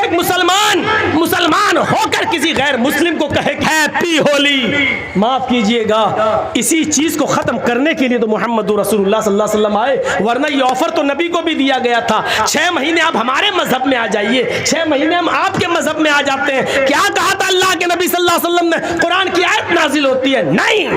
एक मुसलमान होकर किसी गैर मुस्लिम को कहे हैप्पी होली, माफ कीजिएगा, इसी चीज को खत्म करने के लिए तो मोहम्मद रसूलुल्लाह सल्लल्लाहु अलैहि वसल्लम आए, वरना ये ऑफर तो नबी को भी दिया गया था, 6 महीने आप हमारे मजहब में आ जाइए, 6 महीने हम आपके मजहब में आ जाते हैं। क्या कहा था अल्लाह के नबी सल्लल्लाहु अलैहि वसल्लम ने? कुरान की आयत नाजिल होती है, नहीं,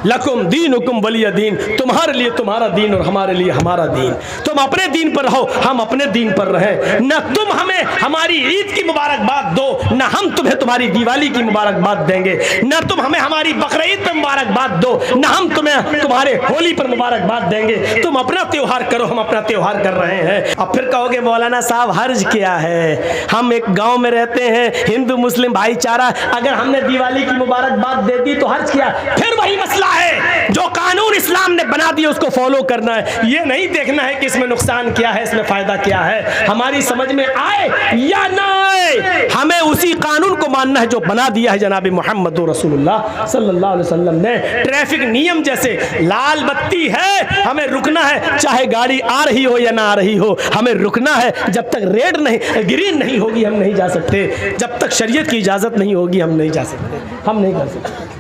लकुम दीनुकुम वलिय दीन, तुम्हारे लिए तुम्हारा दीन और हमारे लिए हमारा दीन, तुम अपने दीन पर रहो, हम अपने दीन पर रहे, न तुम हमें हमारी ईद की मुबारकबाद दो, न हम तुम्हें तुम्हारी दिवाली की मुबारकबाद देंगे, न तुम हमें हमारी बकरीद पर मुबारकबाद दो, न हम तुम्हें तुम्हारे होली पर मुबारकबाद देंगे, तुम अपना त्योहार करो, हम अपना त्योहार कर रहे हैं। अब फिर कहोगे मौलाना साहब हर्ज क्या है, हम एक गांव में रहते हैं, हिंदू मुस्लिम भाईचारा, अगर हमने दिवाली की मुबारकबाद दे दी तो हर्ज क्या? फिर वही मसला है, जो कानून इस्लाम ने बना दिया उसको फॉलो करना है, ये नहीं देखना है कि इसमें नुकसान क्या है, इसमें फायदा क्या है, हमारी समझ में आए या ना आए, हमें उसी कानून को मानना है जो बना दिया है जनाब मोहम्मद रसूलुल्लाह सल्लल्लाहु अलैहि वसल्लम ने। ट्रैफिक नियम जैसे लाल बत्ती है, हमें रुकना है, चाहे गाड़ी आ रही हो या ना आ रही हो, हमें रुकना है, जब तक रेड नहीं ग्रीन नहीं होगी हम नहीं जा सकते, जब तक शरीयत की इजाजत नहीं होगी हम नहीं जा सकते, हम नहीं कर सकते।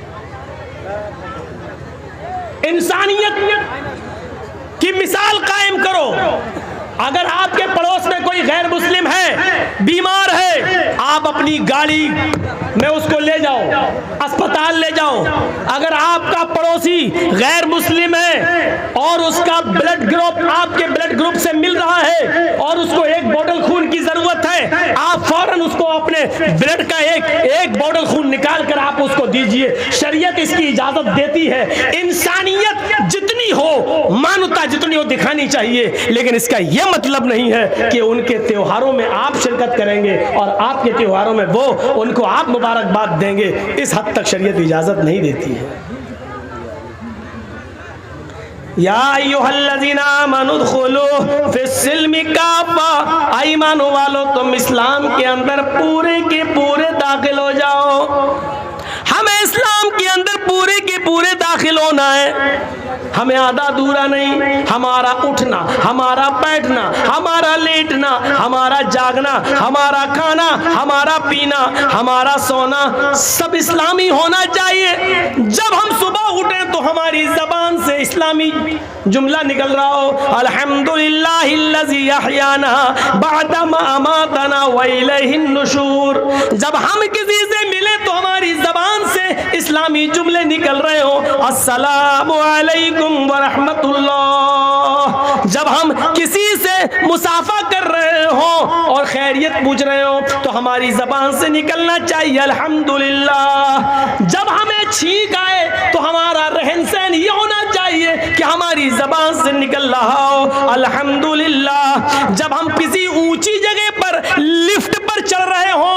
इंसानियत की मिसाल कायम करो। अगर आपके पड़ोस में कोई गैर मुस्लिम है, बीमार है, आप अपनी गाड़ी में उसको ले जाओ, अस्पताल ले जाओ। अगर आपका पड़ोसी गैर मुस्लिम है और उसका ब्लड ग्रुप आपके ब्लड ग्रुप से मिल रहा है और उसको एक बोतल खून की जरूरत है, आप फौरन उसको अपने ब्लड का एक बोतल खून निकाल कर आप उसको दीजिए। शरीयत इसकी इजाजत देती है। इंसानियत जितनी हो, मानवता जितनी हो दिखानी चाहिए, लेकिन इसका यह मतलब नहीं है कि उनके त्योहारों में आप शिरकत करेंगे और आपके त्योहारों में वो उनको आप मुबारकबाद देंगे। इस हद तक शरीयत इजाजत नहीं देती है। या अय्युहल्लज़ीना आमनू उदखुलू फिस्सिल्मि काफ़ा, ईमान वालों तुम इस्लाम के अंदर पूरे के पूरे दाखिल हो जाओ। हमें इस्लाम के अंदर पूरे के पूरे दाखिल होना है, हमें आधा अधूरा नहीं। हमारा उठना, हमारा बैठना, हमारा लेटना, हमारा जागना, हमारा खाना, हमारा पीना, हमारा सोना सब इस्लामी होना चाहिए। जब हम सुबह उठें तो हमारी जबान से इस्लामी जुमला निकल रहा हो, अल्हम्दुलिल्लाहिल्लज़ी अहयाना बअदा मा अमातना व इलैहिन नुशूर। जब हम किसी से मिले तो हमारी जबान से इस्लामी जुमले निकल रहे हो, अस्सलामु अलैकुम व रहमतुल्लाह। जब हम किसी से मुसाफा कर रहे हो और खैरियत पूछ रहे हो तो हमारी जबान से निकलना चाहिए अल्हम्दुलिल्लाह। जब हमें छींक आए तो हमारा रहन सहन ये होना चाहिए कि हमारी जबान से निकल रहा हो अल्हम्दुलिल्लाह। जब हम किसी ऊंची जगह पर लिफ्ट पर चढ़ रहे हो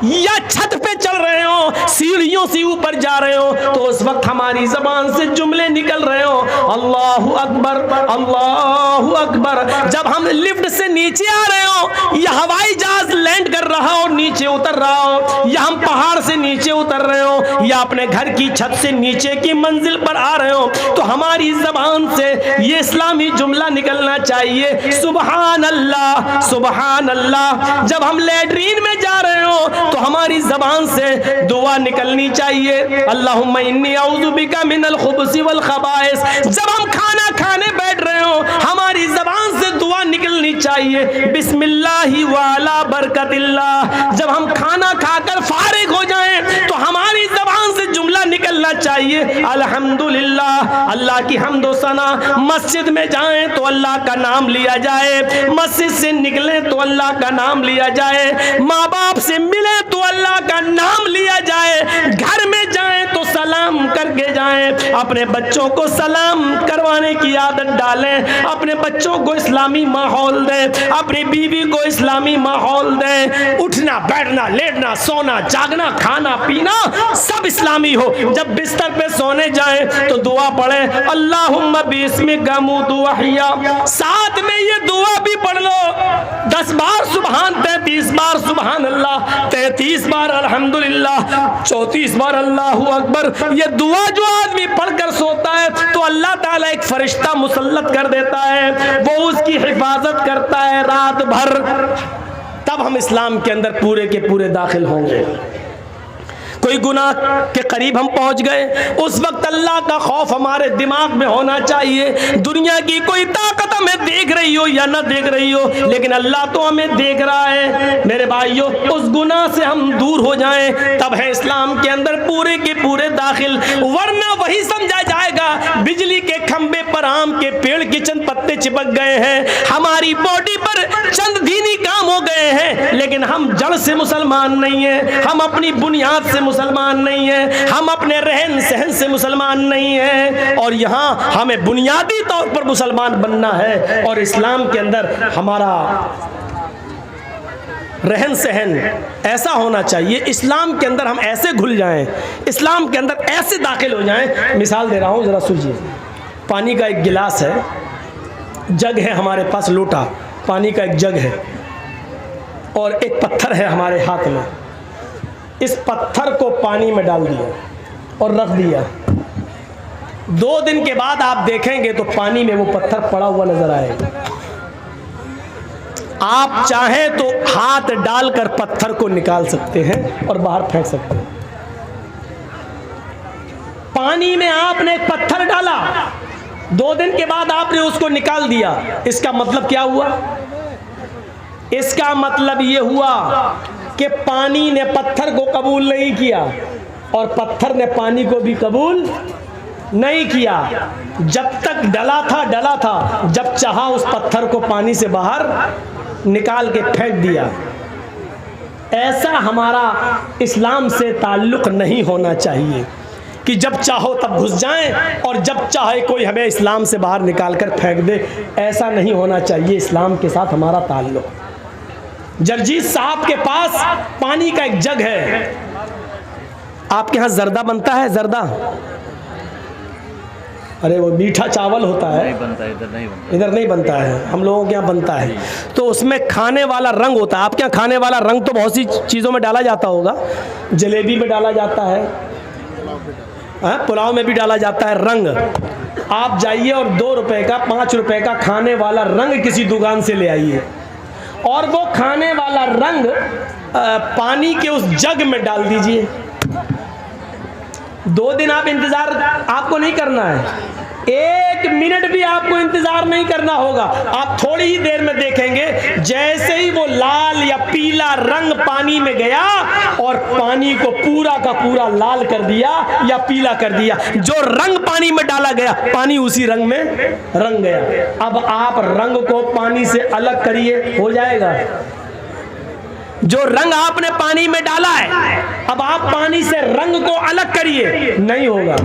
या छत पे चढ़ रहे हो, सीढ़ियों से ऊपर जा रहे हो, तो उस वक्त हमारी जबान से जुमले निकल रहे हो, अल्लाहु अकबर, अल्लाहु अकबर। जब हम लिफ्ट से नीचे आ रहे हो या हवाई जहाज लैंड कर रहा हो नीचे उतर रहा हो, या हम पहाड़ से नीचे उतर रहे हो या अपने घर की छत से नीचे की मंजिल पर आ रहे हो, तो हमारी जबान से ये इस्लामी जुमला निकलना चाहिए, सुबहान अल्लाह, सुबहान अल्लाह। जब हम लैट्रीन में जा रहे हो तो हमारी जबान से दुआ निकलनी चाहिए, अल्लाहुम्मा इन्नी औज़ु बिका मिनल खुबुसी वल खबाइस। जब हम खाना खाने बैठ रहे हो हमारी जबान से दुआ निकलनी चाहिए, बिस्मिल्लाहि व अला बरकतिल्लाह। जब हम खाना खाकर फारिग हो जाएं तो हमारी जबान से जुमला निकलना चाहिए, अल्हम्दुलिल्लाह। अल्लाह की हम्द व सना। मस्जिद में जाएं तो अल्लाह का नाम लिया जाए, मस्जिद से निकले तो अल्लाह का नाम लिया जाए, माँ बाप से मिले तो अल्लाह का नाम लिया जाए, घर में जाएं तो सलाम करके जाएं, अपने बच्चों को सलाम करवाने की आदत डालें, अपने बच्चों को इस्लामी माहौल दें, अपनी बीवी को इस्लामी माहौल दें। उठना, बैठना, लेटना, सोना, जागना, खाना, पीना सब इस्लामी हो। जब बिस्तर पे सोने जाएं तो दुआ पढ़ें, अल्लाहुम्मा बिस्मिका अमूतु व अहया। साथ में ये दुआ भी पढ़ लो, 10 बार सुबहान, 33 बार सुबहान अल्लाह, 33 बार अल्हम्दुलिल्लाह, 34 बार अल्लाहु अकबर। ये दुआ जो आदमी पढ़कर सोता है तो अल्लाह ताला एक फरिश्ता मुसल्लत कर देता है, वो उसकी हिफाजत करता है रात भर। तब हम इस्लाम के अंदर पूरे के पूरे दाखिल होंगे। कोई गुनाह के करीब हम पहुंच गए, उस वक्त अल्लाह का खौफ हमारे दिमाग में होना चाहिए। दुनिया की कोई ताकत हमें देख रही हो या ना देख रही हो, लेकिन अल्लाह तो हमें देख रहा है। मेरे भाइयों, उस गुनाह से हम दूर हो जाएं, तब है इस्लाम के अंदर पूरे के पूरे दाखिल। वरना वही समझा जाएगा बिजली के खंबे पर आम के पेड़ के चंद पत्ते चिपक गए हैं, हमारी बॉडी पर चंद दीनी काम हो गए हैं, लेकिन हम जड़ से मुसलमान नहीं है, हम अपनी बुनियाद से मुसलमान नहीं है, हम अपने रहन सहन से मुसलमान नहीं है। और यहाँ हमें बुनियादी तौर पर मुसलमान बनना है, और इस्लाम के अंदर हमारा रहन सहन ऐसा होना चाहिए, इस्लाम के अंदर हम ऐसे घुल जाएं, इस्लाम के अंदर ऐसे दाखिल हो जाएं। मिसाल दे रहा हूँ, ज़रा सुनिए। पानी का एक गिलास है, जग है हमारे पास, लोटा पानी का एक जग है, और एक पत्थर है हमारे हाथ में। इस पत्थर को पानी में डाल दिया और रख दिया। 2 दिन के बाद आप देखेंगे तो पानी में वो पत्थर पड़ा हुआ नजर आएगा। आप चाहें तो हाथ डालकर पत्थर को निकाल सकते हैं और बाहर फेंक सकते हैं। पानी में आपने एक पत्थर डाला, 2 दिन के बाद आपने उसको निकाल दिया, इसका मतलब क्या हुआ? इसका मतलब यह हुआ कि पानी ने पत्थर को कबूल नहीं किया और पत्थर ने पानी को भी कबूल नहीं किया। जब तक डला था, जब चाहा उस पत्थर को पानी से बाहर निकाल के फेंक दिया। ऐसा हमारा इस्लाम से ताल्लुक़ नहीं होना चाहिए कि जब चाहो तब घुस जाएं और जब चाहे कोई हमें इस्लाम से बाहर निकाल कर फेंक दे। ऐसा नहीं होना चाहिए इस्लाम के साथ हमारा ताल्लुक़। जरजीत साहब के पास पानी का एक जग है। आपके यहाँ जर्दा बनता है? जर्दा, अरे वो मीठा चावल होता है, नहीं बनता, इधर नहीं बनता है, हम लोगों के यहाँ बनता है। तो उसमें खाने वाला रंग होता है। आपके यहाँ खाने वाला रंग तो बहुत सी चीज़ों में डाला जाता होगा, जलेबी में डाला जाता है, पुलाव में भी डाला जाता है रंग। आप जाइए और 2 रुपए का 5 रुपए का खाने वाला रंग किसी दुकान से ले आइए, और वो खाने वाला रंग पानी के उस जग में डाल दीजिए। 2 दिन आप इंतजार आपको नहीं करना है, 1 मिनट भी आपको इंतजार नहीं करना होगा। आप थोड़ी ही देर में देखेंगे जैसे ही वो लाल या पीला रंग पानी में गया और पानी को पूरा का पूरा लाल कर दिया या पीला कर दिया, जो रंग पानी में डाला गया पानी उसी रंग में रंग गया। अब आप रंग को पानी से अलग करिए, हो जाएगा? जो रंग आपने पानी में डाला है, अब आप पानी से रंग को अलग करिए, नहीं होगा।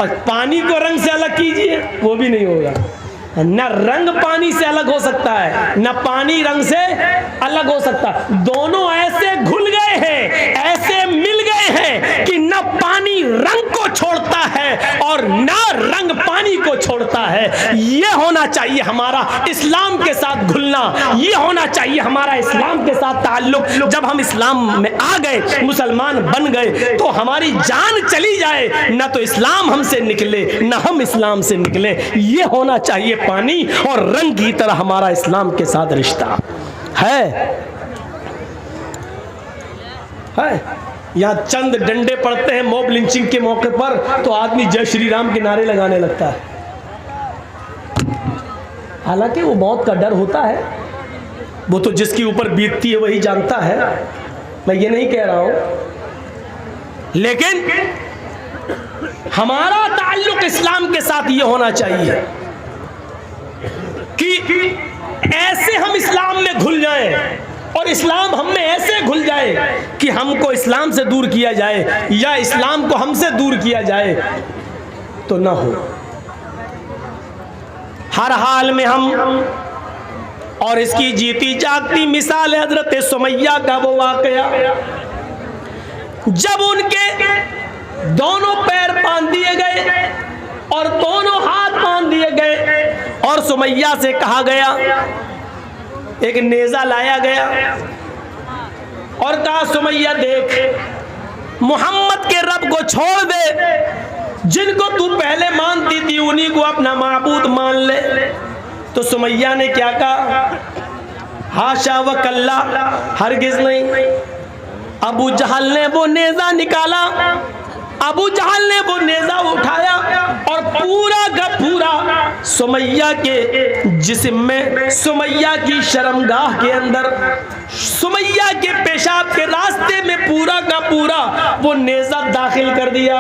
और पानी को रंग से अलग कीजिए, वो भी नहीं होगा। न रंग पानी से अलग हो सकता है, न पानी रंग से अलग हो सकता। दोनों ऐसे घुल गए हैं, ऐसे मिल गए हैं कि न पानी रंग को छोड़ता है और न रंग पानी को छोड़ता है। ये होना चाहिए हमारा इस्लाम के साथ घुलना, ये होना चाहिए हमारा इस्लाम के साथ ताल्लुक। जब हम इस्लाम में आ गए, मुसलमान बन गए, तो हमारी जान चली जाए, न तो इस्लाम हमसे निकले न हम इस्लाम से निकले। ये होना चाहिए पानी और रंग की तरह हमारा इस्लाम के साथ रिश्ता है। यहाँ चंद डंडे पड़ते हैं मॉब लिंचिंग के मौके पर, तो आदमी जय श्री राम के नारे लगाने लगता है। हालांकि वो मौत का डर होता है, वो तो जिसके ऊपर बीतती है वही जानता है, मैं ये नहीं कह रहा हूं। लेकिन हमारा ताल्लुक इस्लाम के साथ ये होना चाहिए कि ऐसे हम इस्लाम में घुल जाएं और इस्लाम हम में ऐसे घुल जाए कि हमको इस्लाम से दूर किया जाए या इस्लाम को हमसे दूर किया जाए तो ना हो। हर हाल में हम, और इसकी जीती जागती मिसाल है हजरत सुमैया का वो वाकया, जब उनके दोनों पैर बांध दिए गए और दोनों हाथ बांध दिए गए और सुमैया से कहा गया, एक नेजा लाया गया और कहा सुमैया देख, मोहम्मद के रब को छोड़ दे, जिनको तू पहले मानती थी उन्हीं को अपना माबूद मान ले। तो सुमैया ने क्या कहा, हाशा व कल्ला, हरगिज नहीं। अबू जहल ने वो नेजा निकाला, अबू जहल ने वो नेजा उठाया और पूरा का पूरा सुमैया के जिस्म में, सुमैया की शर्मगाह के अंदर, सुमैया के पेशाब के रास्ते में पूरा का पूरा वो नेजा दाखिल कर दिया।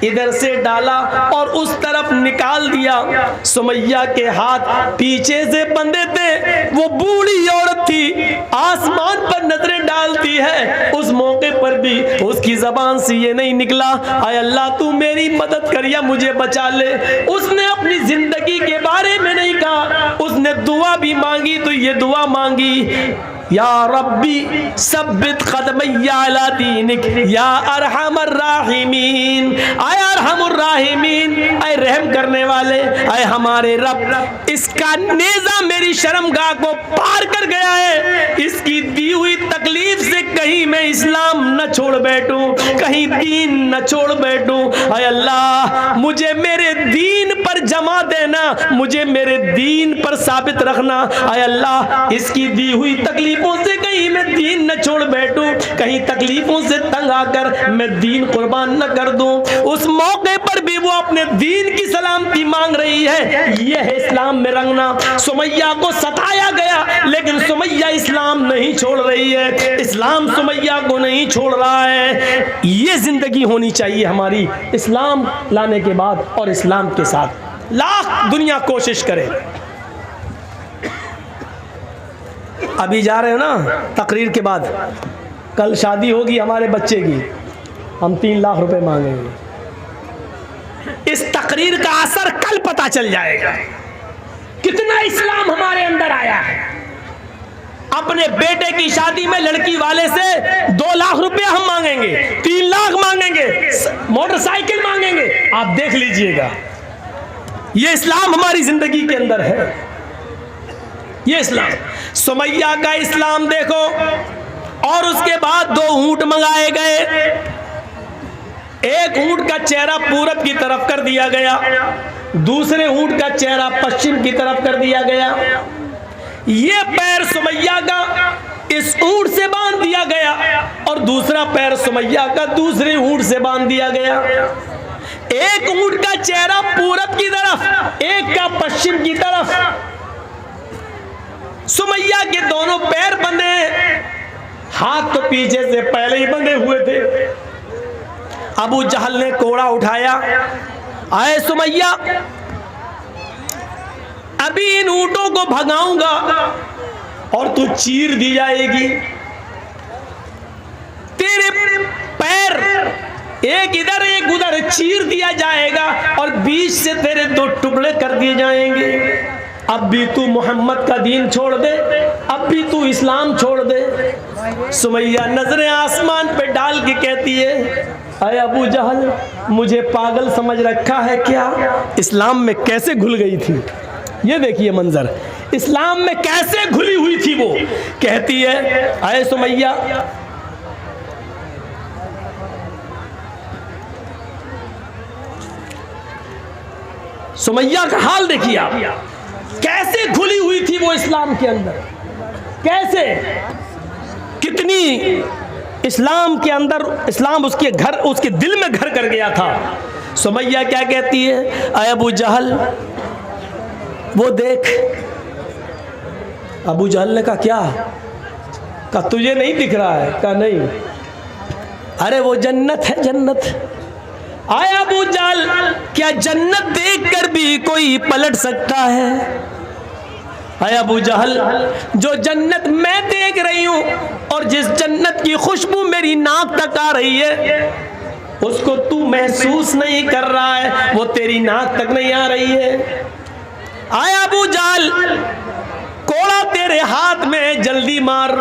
इधर से डाला और उस तरफ निकाल दिया। सुमैया के हाथ पीछे से बंधे थे। वो बूढ़ी औरत थी, आसमान पर नजरें डालती है। उस मौके पर भी उसकी जबान से ये नहीं निकला, आय अल्लाह तू मेरी मदद कर या मुझे बचा ले। उसने अपनी जिंदगी के बारे में नहीं कहा, उसने दुआ भी मांगी तो ये दुआ मांगी, या रब्बी सब्बित क़दमैया अला दीनिक या अरहमर राहिमीन। आय अरहमुर राहिमीन, आय रहम करने वाले, आय हमारे रब, इसका नेज़ा मेरी शर्मगाह को पार कर गया है। इसकी दी हुई तकलीफ से कहीं मैं इस्लाम न छोड़ बैठूं, कहीं दीन न छोड़ बैठूं। आय अल्लाह मुझे मेरे दीन पर जमा देना, मुझे मेरे दीन पर साबित रखना। आय अल्लाह इसकी दी हुई तकलीफों से कहीं मैं दीन न छोड़ बैठूं, कहीं तकलीफों से तंग आकर मैं दीन कुर्बान न कर दूं। उस मौके पर भी वो अपने दीन की सलामती मांग रही है। यह है इस्लाम में रंगना। सुमैया को सताया गया लेकिन सुमैया इस्लाम नहीं छोड़ रही है, इस्लाम सुमैया को नहीं छोड़ रहा है। ये जिंदगी होनी चाहिए हमारी इस्लाम लाने के बाद और इस्लाम के साथ। लाख दुनिया कोशिश करे। अभी जा रहे हो ना तकरीर के बाद, कल शादी होगी हमारे बच्चे की, हम 3 लाख रुपए मांगेंगे। इस तकरीर का असर कल पता चल जाएगा, कितना इस्लाम हमारे अंदर आया है। अपने बेटे की शादी में लड़की वाले से 2 लाख रुपया हम मांगेंगे, 3 लाख मांगेंगे, मोटरसाइकिल मांगेंगे। आप देख लीजिएगा, ये इस्लाम हमारी जिंदगी के अंदर है। ये इस्लाम, सुमैया का इस्लाम देखो। और उसके बाद 2 ऊंट मंगाए गए। एक ऊंट का चेहरा पूरब की तरफ कर दिया गया, दूसरे ऊंट का चेहरा पश्चिम की तरफ कर दिया गया। ये पैर सुमैया का इस ऊंट से बांध दिया गया और दूसरा पैर सुमैया का दूसरे ऊंट से बांध दिया गया। एक ऊंट का चेहरा पूरब की तरफ, एक का पश्चिम की तरफ। सुमैया के दोनों पैर बंधे, हाथ तो पीछे से पहले ही बंधे हुए थे। अबू जहल ने कोड़ा उठाया, आए सुमैया अभी इन ऊंटों को भगाऊंगा और तू चीर दी जाएगी। तेरे पैर एक इधर एक उधर चीर दिया जाएगा और बीच से तेरे 2 टुकड़े कर दिए जाएंगे। अब भी तू मोहम्मद का दीन छोड़ दे, अब भी तू इस्लाम छोड़ दे। सुमैया नजरें आसमान पे डाल के कहती है, अरे अबू जहल मुझे पागल समझ रखा है क्या? इस्लाम में कैसे घुल गई थी। ये देखिए मंजर, इस्लाम में कैसे घुली हुई थी वो। कहती है, अरे सुमैया सुमैया का हाल देखिए आप, कैसे घुली हुई थी वो इस्लाम के अंदर, कैसे कितनी इस्लाम के अंदर, इस्लाम उसके घर, उसके दिल में घर कर गया था। सुमैया क्या कहती है, अय अबू जहल वो देख। अबू जहल ने कहा क्या? कहा तुझे नहीं दिख रहा है? कहा नहीं। अरे वो जन्नत है, जन्नत। आया अबू जहल, क्या जन्नत देखकर भी कोई पलट सकता है? आया अबू जहल, जो जन्नत मैं देख रही हूं और जिस जन्नत की खुशबू मेरी नाक तक आ रही है उसको तू महसूस नहीं कर रहा है, वो तेरी नाक तक नहीं आ रही है। आया अबू जहल, कोड़ा तेरे हाथ में, जल्दी मार।